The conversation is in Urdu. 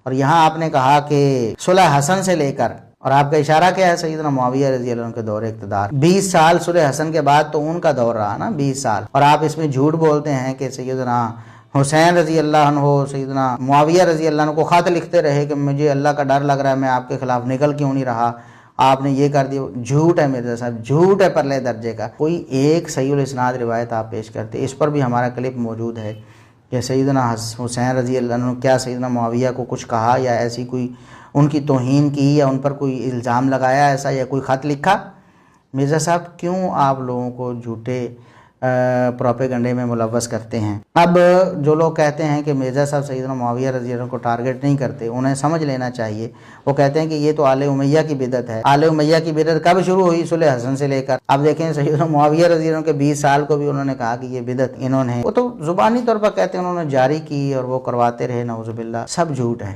اور یہاں آپ نے کہا کہ صلح حسن سے لے کر، اور آپ کا اشارہ کیا ہے سیدنا معاویہ رضی اللہ عنہ کے دور اقتدار، 20 سال صلح حسن کے بعد تو ان کا دور رہا نا، 20 سال، اور آپ اس میں جھوٹ بولتے ہیں کہ سیدنا حسین رضی اللہ عنہ سیدنا معاویہ رضی اللہ عنہ کو خط لکھتے رہے کہ مجھے اللہ کا ڈر لگ رہا ہے، میں آپ کے خلاف نکل کیوں نہیں رہا، آپ نے یہ کر دیا۔ جھوٹ ہے مرزا صاحب، جھوٹ ہے پرلے درجے کا۔ کوئی ایک صحیح الاسناد روایت آپ پیش کرتے، اس پر بھی ہمارا کلپ موجود ہے کہ سیدنا حسین رضی اللہ عنہ کیا سیدنا معاویہ کو کچھ کہا یا ایسی کوئی ان کی توہین کی یا ان پر کوئی الزام لگایا ایسا یا کوئی خط لکھا؟ مرزا صاحب کیوں آپ لوگوں کو جھوٹے پروپیگنڈے میں ملوث کرتے ہیں؟ اب جو لوگ کہتے ہیں کہ مرزا صاحب سیدنا معاویہ رضی اللہ عنہ کو ٹارگٹ نہیں کرتے، انہیں سمجھ لینا چاہیے، وہ کہتے ہیں کہ یہ تو آل امیہ کی بدعت ہے۔ آل امیہ کی بدعت کب شروع ہوئی؟ صلح حسن سے لے کر۔ اب دیکھیں سیدنا معاویہ رضی اللہ عنہ کے 20 سال کو بھی انہوں نے کہا کہ یہ بدعت انہوں نے، وہ تو زبانی طور پر کہتے ہیں انہوں نے جاری کی اور وہ کرواتے رہے، نعوذ باللہ، سب جھوٹ ہے۔